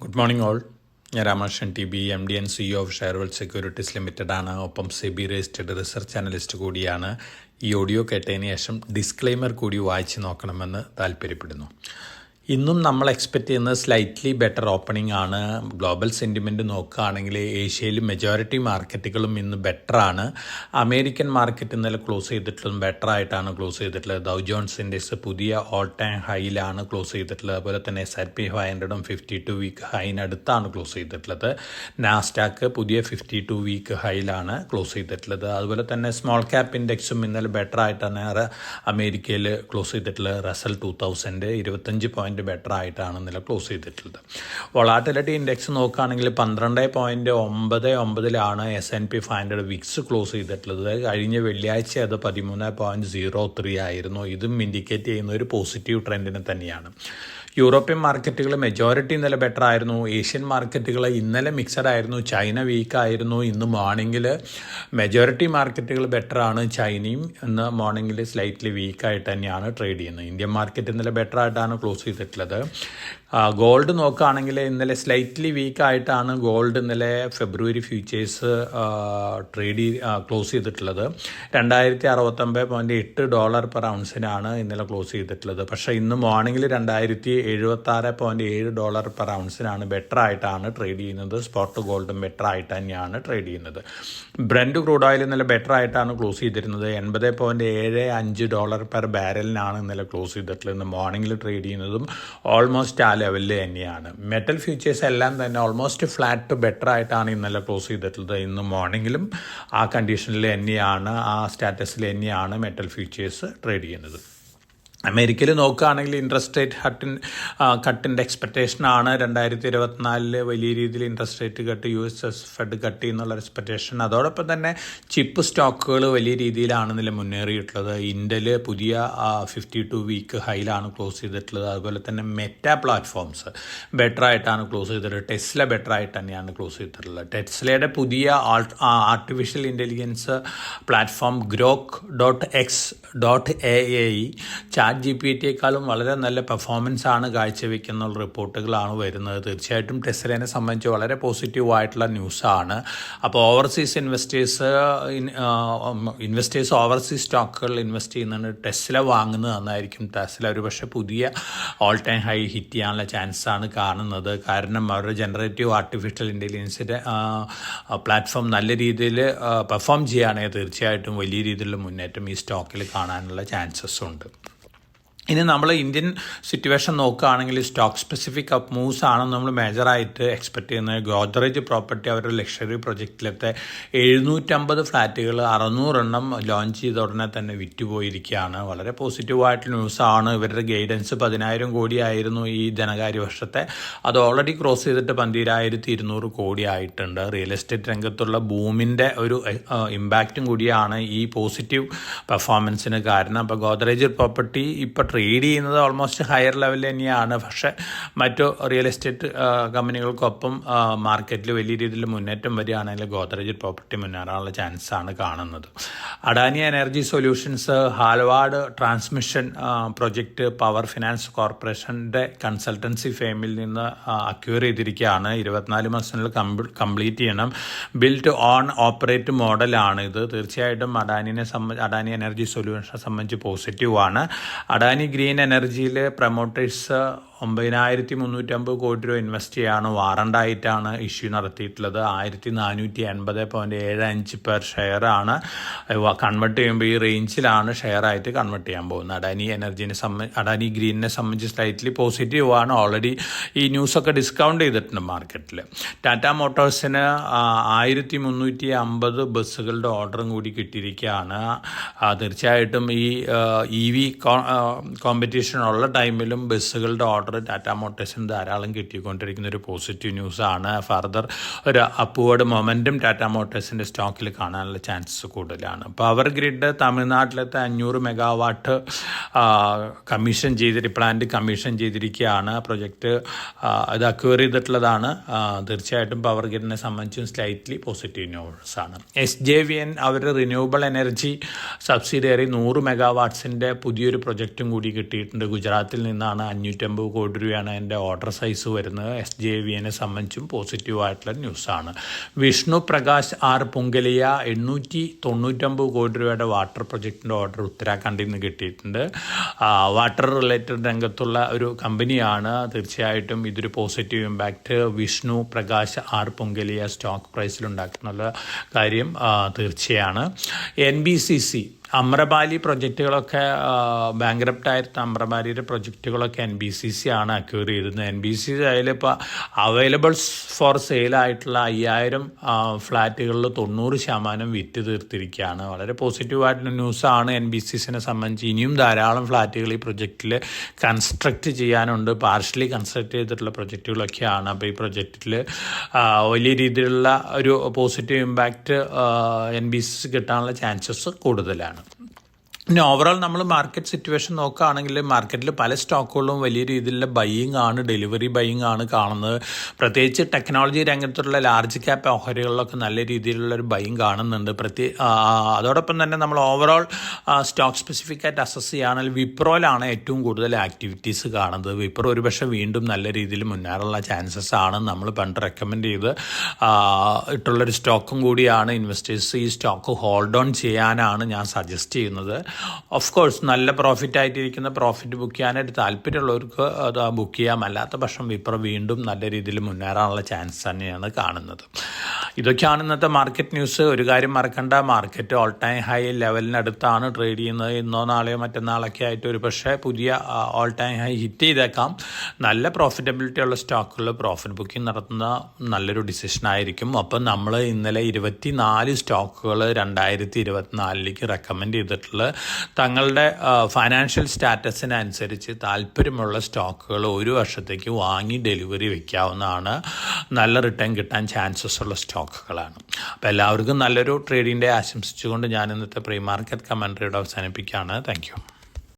Good morning all. ഞാൻ Ramakrishnan T B MD and CEO of ShareWealth securities limited ആണ്. ഒപ്പം SEBI registered research analyst കൂടിയാണ്. ഈ ഓഡിയോ കേട്ടതിന് ശേഷം ഡിസ്ക്ലെയിമർ കൂടി വായിച്ച് നോക്കണമെന്ന് താല്പര്യപ്പെടുന്നു. ഇന്നും നമ്മൾ എക്സ്പെക്റ്റ് ചെയ്യുന്നത് സ്ലൈറ്റ്ലി ബെറ്റർ ഓപ്പണിംഗ് ആണ്. ഗ്ലോബൽ സെൻറ്റിമെൻറ്റ് നോക്കുകയാണെങ്കിൽ ഏഷ്യയിൽ മെജോറിറ്റി മാർക്കറ്റുകളും ഇന്ന് ബെറ്ററാണ്. അമേരിക്കൻ മാർക്കറ്റ് ഇന്നലെ ക്ലോസ് ചെയ്തിട്ടുള്ളതും ബെറ്റർ ആയിട്ടാണ് ക്ലോസ് ചെയ്തിട്ടുള്ളത്. ഡൗ ജോൺസ് ഇൻഡെക്സ് പുതിയ ഓൾ ടൈം ഹൈയിലാണ് ക്ലോസ് ചെയ്തിട്ടുള്ളത്. അതുപോലെ തന്നെ S&P 500 52 വീക്ക് ഹൈനടുത്താണ് ക്ലോസ് ചെയ്തിട്ടുള്ളത്. നാസ്ഡാക്ക് പുതിയ 52 വീക്ക് ഹൈയിലാണ് ക്ലോസ് ചെയ്തിട്ടുള്ളത്. അതുപോലെ തന്നെ സ്മോൾ ക്യാപ്പ് ഇൻഡെക്സും ഇന്നലെ ബെറ്റർ ആയിട്ടാണ് അമേരിക്കയിൽ ക്ലോസ് ചെയ്തിട്ടുള്ളത്. റസൽ 2000 25 പോയിന്റ് ബെറ്റർ ആയിട്ടാണ് ഇന്നലെ ക്ലോസ് ചെയ്തിട്ടുള്ളത്. വൊളാറ്റിലിറ്റി ഇൻഡെക്സ് നോക്കുകയാണെങ്കിൽ 12.99 S&P 500 വിക്സ് ക്ലോസ് ചെയ്തിട്ടുള്ളത്. കഴിഞ്ഞ വെള്ളിയാഴ്ച അത് 13.03 ആയിരുന്നു. ഇതും ഇൻഡിക്കേറ്റ് ചെയ്യുന്ന ഒരു പോസിറ്റീവ് ട്രെൻഡിനെ തന്നെയാണ്. യൂറോപ്യൻ മാർക്കറ്റുകൾ മെജോറിറ്റി ഇന്നലെ ബെറ്റർ ആയിരുന്നു. ഏഷ്യൻ മാർക്കറ്റുകൾ ഇന്നലെ മിക്സഡ് ആയിരുന്നു. ചൈന വീക്കായിരുന്നു. ഇന്ന് മോർണിംഗിൽ മെജോറിറ്റി മാർക്കറ്റുകൾ ബെറ്ററാണ്. ചൈനയും ഇന്ന് മോർണിംഗിൽ സ്ലൈറ്റ്ലി വീക്കായിട്ട് തന്നെയാണ് ട്രേഡ് ചെയ്യുന്നത്. ഇന്ത്യൻ മാർക്കറ്റ് ഇന്നലെ ബെറ്റർ ആയിട്ടാണ് ക്ലോസ് ചെയ്തിട്ടുള്ളത്. ഗോൾഡ് നോക്കുകയാണെങ്കിൽ ഇന്നലെ സ്ലൈറ്റ്ലി വീക്കായിട്ടാണ് ഗോൾഡ് ഇന്നലെ ഫെബ്രുവരി ഫ്യൂച്ചേഴ്സ് ക്ലോസ് ചെയ്തിട്ടുള്ളത്. $2069.8 പെർ ഔൺസിനാണ് ഇന്നലെ ക്ലോസ് ചെയ്തിട്ടുള്ളത്. പക്ഷേ ഇന്ന് മോർണിംഗിൽ $2076.7 പെർ ഔൺസിനാണ് ബെറ്റർ ആയിട്ടാണ് ട്രേഡ് ചെയ്യുന്നത്. സ്പോട്ട് ഗോൾഡും ബെറ്റർ ആയിട്ട് തന്നെയാണ് ട്രേഡ് ചെയ്യുന്നത്. ബ്രന്റ് ക്രൂഡ് ഓയിൽ ഇന്നലെ ബെറ്റർ ആയിട്ടാണ് ക്ലോസ് ചെയ്തിരുന്നത്. $80.75 പെർ ബാരലിനാണ് ഇന്നലെ ക്ലോസ് ചെയ്തിട്ടുള്ളത്. ഇന്ന് മോർണിംഗിൽ ട്രേഡ് ചെയ്യുന്നതും ഓൾമോസ്റ്റ് ആ ലെവലിൽ തന്നെയാണ്. മെറ്റൽ ഫ്യൂച്ചേഴ്സ് എല്ലാം തന്നെ ഓൾമോസ്റ്റ് ഫ്ലാറ്റ് ടു ബെറ്റർ ആയിട്ടാണ് ഇന്നലെ ക്ലോസ് ചെയ്തിട്ടുള്ളത്. ഇന്ന് മോർണിംഗിലും ആ കണ്ടീഷനിൽ തന്നെയാണ്, ആ സ്റ്റാറ്റസിൽ തന്നെയാണ് മെറ്റൽ ഫ്യൂച്ചേഴ്സ് ട്രേഡ് ചെയ്യുന്നത്. അമേരിക്കയിൽ നോക്കുകയാണെങ്കിൽ ഇൻട്രസ്റ്റ് റേറ്റ് കട്ടിൻ്റെ എക്സ്പെക്റ്റേഷനാണ്. 2024 വലിയ രീതിയിൽ interest rate cut, US fed cut എന്നുള്ള എക്സ്പെക്റ്റേഷൻ. അതോടൊപ്പം തന്നെ ചിപ്പ് സ്റ്റോക്കുകൾ വലിയ രീതിയിലാണ് ഇതിൽ മുന്നേറിയിട്ടുള്ളത്. ഇൻ്റൽ പുതിയ 52 വീക്ക് ഹൈയിലാണ് ക്ലോസ് ചെയ്തിട്ടുള്ളത്. അതുപോലെ തന്നെ മെറ്റ പ്ലാറ്റ്ഫോംസ് ബെറ്റർ ആയിട്ടാണ് ക്ലോസ് ചെയ്തിട്ടുള്ളത്. ടെസ്ല ബെറ്റർ ആയിട്ട് തന്നെയാണ് ക്ലോസ് ചെയ്തിട്ടുള്ളത്. ടെസ്ലയുടെ പുതിയ ആർട്ടിഫിഷ്യൽ ഇൻ്റലിജൻസ് പ്ലാറ്റ്ഫോം Grok.x.ai ChatGPT-യേക്കാളും വളരെ നല്ല പെർഫോമൻസ് ആണ് കാഴ്ചവെക്കുന്ന റിപ്പോർട്ടുകളാണ് വരുന്നത്. തീർച്ചയായിട്ടും ടെസ്ലയെ സംബന്ധിച്ച് വളരെ പോസിറ്റീവ് ആയിട്ടുള്ള ന്യൂസാണ്. അപ്പോൾ ഓവർസീസ് ഇൻവെസ്റ്റേഴ്സ് ഓവർസീസ് സ്റ്റോക്കുകൾ ഇൻവെസ്റ്റ് ചെയ്യുന്നുണ്ട്. ടെസ്ല വാങ്ങുന്നത് നന്നായിരിക്കും. ടെസ്ല ഒരു പക്ഷേ പുതിയ ഓൾ ടൈം ഹൈ ഹിറ്റ് ചെയ്യാനുള്ള ചാൻസാണ് കാണുന്നത്. കാരണം അവരുടെ ജനറേറ്റീവ് ആർട്ടിഫിഷ്യൽ ഇൻ്റലിജൻസിൻ്റെ പ്ലാറ്റ്ഫോം നല്ല രീതിയിൽ പെർഫോം ചെയ്യുകയാണെങ്കിൽ തീർച്ചയായിട്ടും വലിയ രീതിയിലുള്ള മുന്നേറ്റം ഈ സ്റ്റോക്കിൽ കാണാനുള്ള ചാൻസസ് ഉണ്ട്. ഇനി നമ്മൾ ഇന്ത്യൻ സിറ്റുവേഷൻ നോക്കുകയാണെങ്കിൽ സ്റ്റോക്ക് സ്പെസിഫിക് അപ്പ് മൂവ്സ് ആണ് നമ്മൾ മേജറായിട്ട് എക്സ്പെക്ട് ചെയ്യുന്നത്. ഗോദ്രേജ് പ്രോപ്പർട്ടി അവരുടെ ലക്ഷറി പ്രൊജക്റ്റിലത്തെ 750 ഫ്ലാറ്റുകൾ 600 ലോഞ്ച് ചെയ്ത ഉടനെ തന്നെ വിറ്റുപോയിരിക്കുകയാണ്. വളരെ പോസിറ്റീവായിട്ടുള്ള ന്യൂസാണ്. ഇവരുടെ ഗൈഡൻസ് 10,000 കോടിയായിരുന്നു ഈ ധനകാര്യ വർഷത്തെ. അത് ഓൾറെഡി ക്രോസ് ചെയ്തിട്ട് 12,200 കോടി ആയിട്ടുണ്ട്. റിയൽ എസ്റ്റേറ്റ് രംഗത്തുള്ള ബൂമിൻ്റെ ഒരു ഇമ്പാക്റ്റും കൂടിയാണ് ഈ പോസിറ്റീവ് പെർഫോമൻസിന് കാരണം. അപ്പോൾ ഗോദ്രേജ് പ്രോപ്പർട്ടി ഇപ്പോൾ ട്രേഡ് ചെയ്യുന്നത് ഓൾമോസ്റ്റ് ഹയർ ലെവലിൽ തന്നെയാണ്. പക്ഷേ മറ്റു റിയൽ എസ്റ്റേറ്റ് കമ്പനികൾക്കൊപ്പം മാർക്കറ്റിൽ വലിയ രീതിയിൽ മുന്നേറ്റം വരികയാണെങ്കിൽ ഗോദ്രേജ് പ്രോപ്പർട്ടി മുന്നേറാനുള്ള ചാൻസാണ് കാണുന്നത്. Adani energy solutions Halvad transmission project power finance കോർപ്പറേഷൻ്റെ കൺസൾട്ടൻസി ഫേമിൽ നിന്ന് അക്വയർ ചെയ്തിരിക്കുകയാണ്. 24 മാസത്തിനുള്ളിൽ കംപ്ലീറ്റ് ചെയ്യണം. ബിൽറ്റ് ഓൺ ഓപ്പറേറ്റ് മോഡലാണ് ഇത്. തീർച്ചയായിട്ടും അഡാനി എനർജി സൊല്യൂഷനെ സംബന്ധിച്ച് പോസിറ്റീവാണ്. അഡാനി ഗ്രീൻ എനർജിയിലെ പ്രൊമോട്ടേഴ്സ് 9,350 കോടി രൂപ ഇൻവെസ്റ്റ് ചെയ്യാണ്. വാറണ്ടായിട്ടാണ് ഇഷ്യൂ നടത്തിയിട്ടുള്ളത്. 1,480.75 പെർ ഷെയറാണ് കൺവേർട്ട് ചെയ്യുമ്പോൾ ഈ റേഞ്ചിലാണ് ഷെയറായിട്ട് കൺവേർട്ട് ചെയ്യാൻ പോകുന്നത്. അഡാനി ഗ്രീനിനെ സംബന്ധിച്ച് സ്ലൈറ്റ്ലി പോസിറ്റീവാണ്. ഓൾറെഡി ഈ ന്യൂസൊക്കെ ഡിസ്കൗണ്ട് ചെയ്തിട്ടുണ്ട് മാർക്കറ്റിൽ. ടാറ്റ മോട്ടോഴ്സിന് 1,350 ബസ്സുകളുടെ ഓർഡറും കൂടി കിട്ടിയിരിക്കുകയാണ്. തീർച്ചയായിട്ടും ഈ EV കോമ്പറ്റീഷൻ ഉള്ള ടൈമിലും ബസ്സുകളുടെ ഓർഡർ ടാറ്റ മോട്ടോഴ്സിന് ധാരാളം കിട്ടിക്കൊണ്ടിരിക്കുന്ന ഒരു പോസിറ്റീവ് ന്യൂസാണ്. ഫർദർ ഒരു അപ്വേർഡ് മൊമെൻറ്റും ടാറ്റ മോട്ടോഴ്സിൻ്റെ സ്റ്റോക്കിൽ കാണാനുള്ള ചാൻസസ് കൂടുതലാണ്. പവർ ഗ്രിഡ് തമിഴ്നാട്ടിലത്തെ 500 മെഗാവാട്ട് പ്ലാന്റ് കമ്മീഷൻ ചെയ്തിരിക്കുകയാണ്. പ്രൊജക്റ്റ് ഇത് അക്വയർ ചെയ്തിട്ടുള്ളതാണ്. തീർച്ചയായിട്ടും പവർ ഗ്രിഡിനെ സംബന്ധിച്ചും സ്ലൈറ്റ്ലി പോസിറ്റീവ് ന്യൂസാണ്. SJVN അവരുടെ റിന്യൂവബിൾ എനർജി സബ്സിഡിയറി 100 മെഗാവാട്ട്സിൻ്റെ പുതിയൊരു പ്രൊജക്റ്റും കൂടി കൂടി കിട്ടിയിട്ടുണ്ട്. ഗുജറാത്തിൽ നിന്നാണ് 550 കോടി രൂപയാണ് എൻ്റെ ഓർഡർ സൈസ് വരുന്നത്. SJVനെ സംബന്ധിച്ചും പോസിറ്റീവായിട്ടുള്ള ന്യൂസാണ്. വിഷ്ണു പ്രകാശ് ആർ പുങ്കലിയ 899 കോടി രൂപയുടെ വാട്ടർ പ്രൊജക്റ്റിൻ്റെ ഓർഡർ ഉത്തരാഖണ്ഡിൽ നിന്ന് കിട്ടിയിട്ടുണ്ട്. വാട്ടർ റിലേറ്റഡ് രംഗത്തുള്ള ഒരു കമ്പനിയാണ്. തീർച്ചയായിട്ടും ഇതൊരു positive impact Vishnu Prakash R Punglia stock പ്രൈസിലുണ്ടാക്കുന്ന കാര്യം തീർച്ചയാണ്. NBCC അമ്രപാലി പ്രൊജക്റ്റുകളൊക്കെ ബാങ്ക്രപ്റ്റായിരുന്ന അമ്രപാലിയുടെ പ്രൊജക്റ്റുകളൊക്കെ NBCC ആണ് അക്വയർ ചെയ്തിരുന്നത്. NBCC അതിലിപ്പോൾ അവൈലബിൾ ഫോർ സെയിലായിട്ടുള്ള 5000 ഫ്ലാറ്റുകളിൽ 90% വിറ്റ് തീർത്തിരിക്കുകയാണ്. വളരെ പോസിറ്റീവായിട്ടുള്ള ന്യൂസാണ് NBCCനെ സംബന്ധിച്ച്. ഇനിയും ധാരാളം ഫ്ലാറ്റുകൾ ഈ പ്രൊജക്റ്റിൽ കൺസ്ട്രക്റ്റ് ചെയ്യാനുണ്ട്. പാർഷ്യലി കൺസ്ട്രക്ട് ചെയ്തിട്ടുള്ള പ്രൊജക്റ്റുകളൊക്കെയാണ്. അപ്പോൾ ഈ പ്രൊജക്റ്റിൽ വലിയ രീതിയിലുള്ള ഒരു പോസിറ്റീവ് ഇമ്പാക്റ്റ് NBCC കിട്ടാനുള്ള ചാൻസസ് കൂടുതലാണ്. പിന്നെ ഓവറോൾ നമ്മൾ മാർക്കറ്റ് സിറ്റുവേഷൻ നോക്കുകയാണെങ്കിൽ മാർക്കറ്റിൽ പല സ്റ്റോക്കുകളും വലിയ രീതിയിലുള്ള ബൈയിങ് ആണ്, ഡെലിവറി ബൈയിങ് ആണ് കാണുന്നത്. പ്രത്യേകിച്ച് ടെക്നോളജി രംഗത്തുള്ള ലാർജ് ക്യാപ്പ് ഓഹരികളിലൊക്കെ നല്ല രീതിയിലുള്ളൊരു ബൈയിങ് കാണുന്നുണ്ട്. അതോടൊപ്പം തന്നെ നമ്മൾ ഓവറോൾ സ്റ്റോക്ക് സ്പെസിഫിക് ആയിട്ട് അസസ് ചെയ്യുകയാണെങ്കിൽ വിപ്രോയിലാണ് ഏറ്റവും കൂടുതൽ ആക്ടിവിറ്റീസ് കാണുന്നത്. വിപ്രോ ഒരുപക്ഷെ വീണ്ടും നല്ല രീതിയിൽ മുന്നേറുള്ള ചാൻസസ് ആണ്. നമ്മൾ പണ്ട് റെക്കമെൻഡ് ചെയ്ത് ഇട്ടുള്ളൊരു സ്റ്റോക്കും കൂടിയാണ്. ഇൻവെസ്റ്റേഴ്സ് ഈ സ്റ്റോക്ക് ഹോൾഡ് ഓൺ ചെയ്യാനാണ് ഞാൻ സജസ്റ്റ് ചെയ്യുന്നത്. ഓഫ് കോഴ്സ് നല്ല പ്രോഫിറ്റ് ആയിട്ടിരിക്കുന്ന പ്രോഫിറ്റ് ബുക്ക് ചെയ്യാനായിട്ട് താല്പര്യമുള്ളവർക്ക് അത് ബുക്ക് ചെയ്യാം. അല്ലാത്ത പക്ഷം വിപ്രോ വീണ്ടും നല്ല രീതിയിൽ മുന്നേറാനുള്ള ചാൻസ് തന്നെയാണ് കാണുന്നത്. ഇതൊക്കെയാണ് ഇന്നത്തെ മാർക്കറ്റ് ന്യൂസ്. ഒരു കാര്യം മറക്കണ്ട, മാർക്കറ്റ് ഓൾ ടൈം ഹൈ ലെവലിനടുത്താണ് ട്രേഡ് ചെയ്യുന്നത്. ഇന്നോ നാളെയോ മറ്റന്നാളൊക്കെ ആയിട്ട് ഒരു പക്ഷേ പുതിയ ഓൾ ടൈം ഹൈ ഹിറ്റ് ചെയ്തേക്കാം. നല്ല പ്രോഫിറ്റബിലിറ്റി ഉള്ള സ്റ്റോക്കുകളിൽ പ്രോഫിറ്റ് ബുക്കിംഗ് നടത്തുന്ന നല്ലൊരു ഡിസിഷനായിരിക്കും. അപ്പം നമ്മൾ ഇന്നലെ 24 സ്റ്റോക്കുകൾ 2024 റെക്കമെൻഡ് ചെയ്തിട്ടുള്ള തങ്ങളുടെ ഫൈനാൻഷ്യൽ സ്റ്റാറ്റസിനനുസരിച്ച് താല്പര്യമുള്ള സ്റ്റോക്കുകൾ ഒരു വർഷത്തേക്ക് വാങ്ങി ഡെലിവറി വയ്ക്കാവുന്നതാണ്. നല്ല റിട്ടേൺ കിട്ടാൻ ചാൻസസ് ഉള്ള സ്റ്റോക്കുകളാണ്. അപ്പോൾ എല്ലാവർക്കും നല്ലൊരു ട്രേഡിംഗ് ഡേ ആശംസിച്ചുകൊണ്ട് ഞാൻ ഇന്നത്തെ പ്രീ മാർക്കറ്റ് കമൻട്രിയുടെ അവസാനിപ്പിക്കുകയാണ്. Thank you.